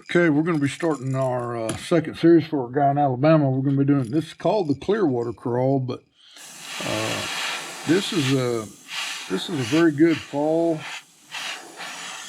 Okay, we're going to be starting our second series for a guy in Alabama. We're going to be doing this is called the Clearwater Craw, but this is a very good fall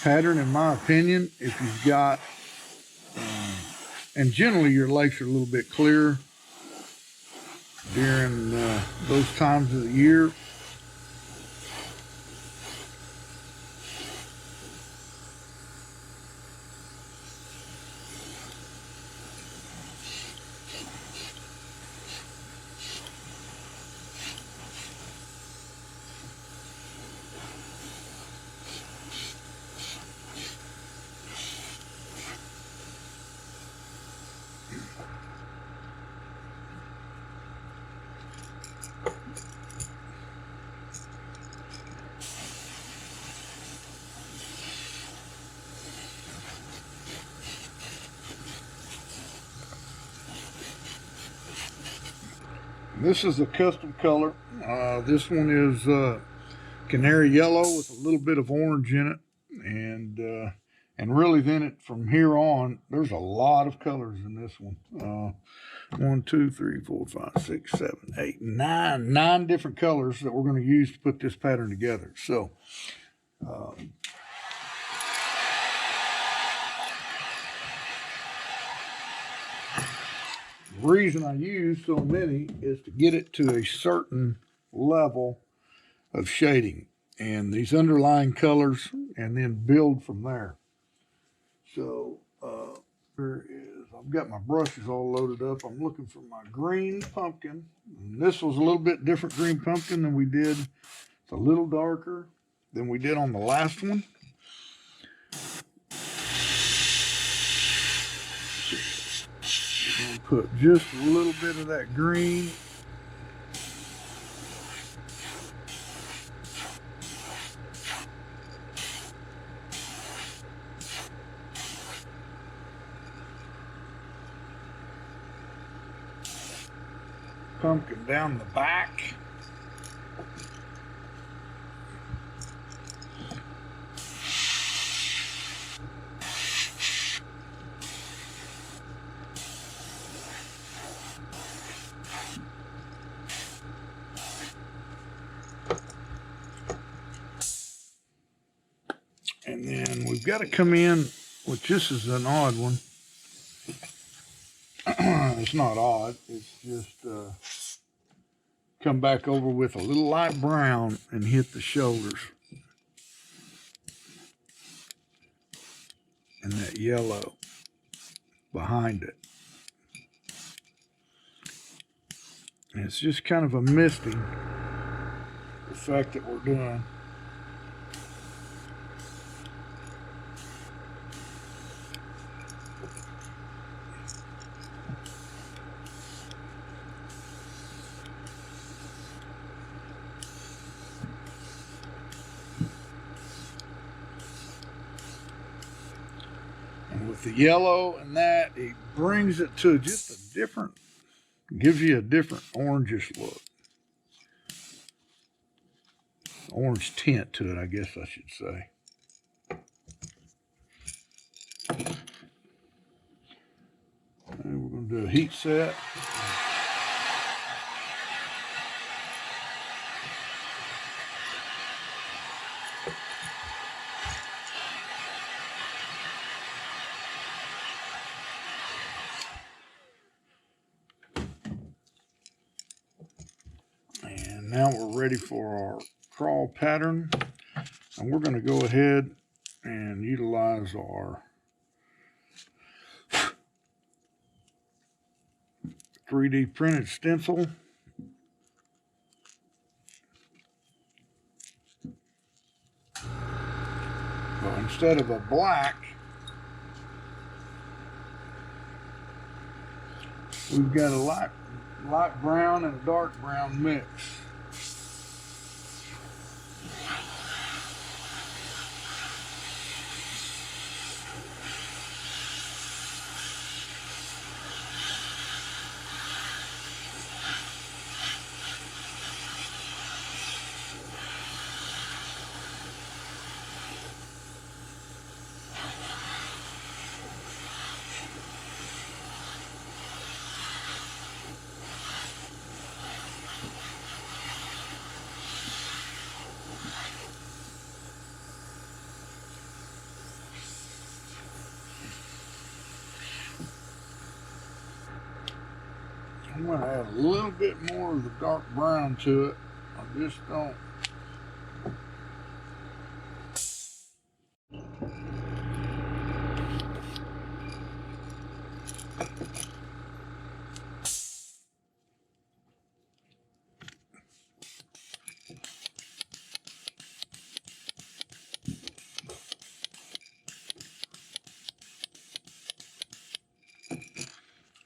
pattern in my opinion. If you've got and generally your lakes are a little bit clearer during those times of the year. This is a custom color. This one is canary yellow with a little bit of orange in it, and really then from here on, there's a lot of colors in this one. 1, 2, 3, 4, 5, 6, 7, 8, 9. 9 different colors that we're going to use to put this pattern together. So. The reason I use so many is to get it to a certain level of shading and these underlying colors and then build from there. So I've got my brushes all loaded up. I'm looking for my green pumpkin. And this was a little bit different green pumpkin than we did. It's a little darker than we did on the last one. Put just a little bit of that green. Pumpkin down the back. And then we've got to come in, which this is an odd one. It's not odd. It's just come back over with a little light brown and hit the shoulders. And that yellow behind it. And it's just kind of a misting effect that we're doing. With the yellow and that, it brings it to just a different, gives you a different orangish look. Orange tint to it, I guess I should say. And we're going to do a heat set. Now we're ready for our crawl pattern, and we're going to go ahead and utilize our 3D printed stencil. So instead of a black, we've got a light brown and a dark brown mix. going to add a little bit more of the dark brown to it. I just don't.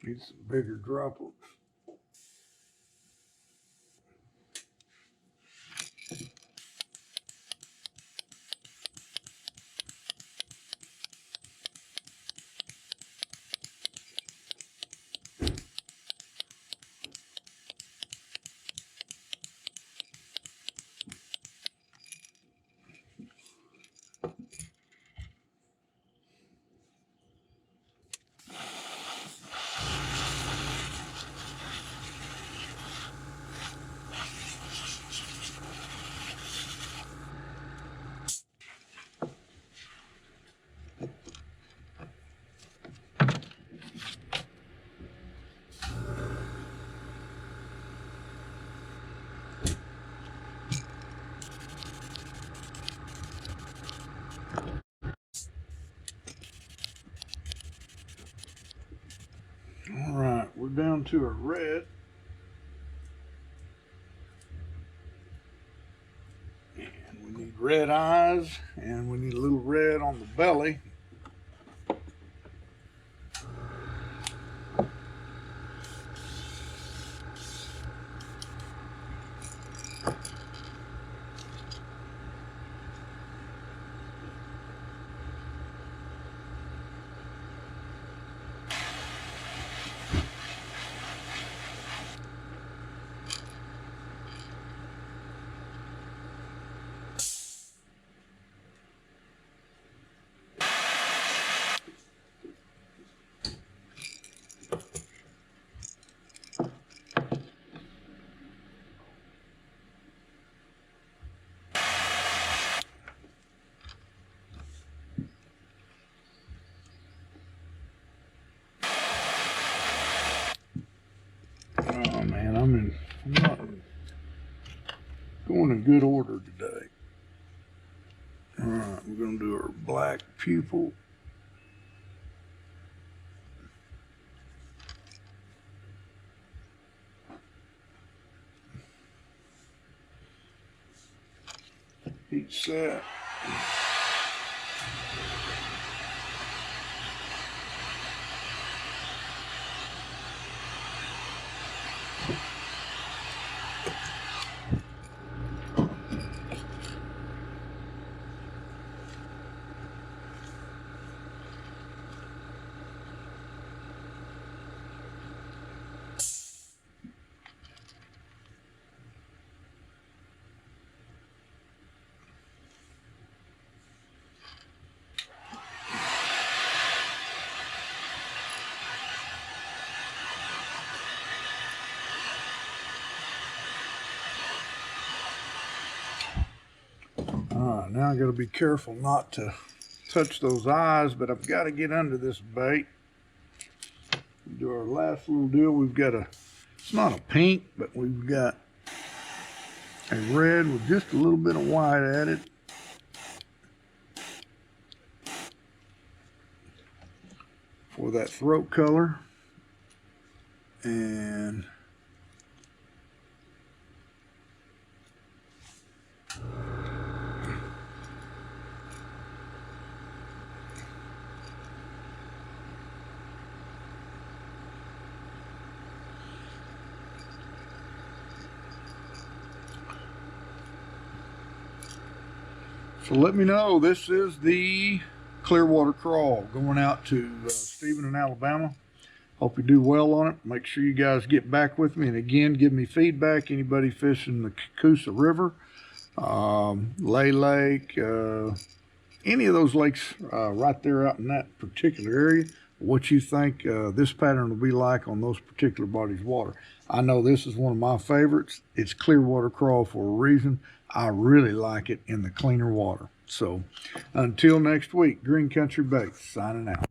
Need some bigger droplets. All right, we're down to a red. And we need red eyes, and we need a little red on the belly. Oh man, I'm not going in good order today. All right, we're gonna do our black pupil. Heat set. Now I got to be careful not to touch those eyes, but I've got to get under this bait. Do our last little deal. We've got it's not a pink, but we've got a red with just a little bit of white added. For that throat color. And so let me know. This is the Clearwater Craw going out to Stephen in Alabama. Hope you do well on it. Make sure you guys get back with me. And again, give me feedback. Anybody fishing the Coosa River, Lay Lake, any of those lakes right there out in that particular area, what you think this pattern will be like on those particular bodies of water. I know this is one of my favorites. It's Clearwater Craw for a reason. I really like it in the cleaner water. So until next week, Green Country Baits signing out.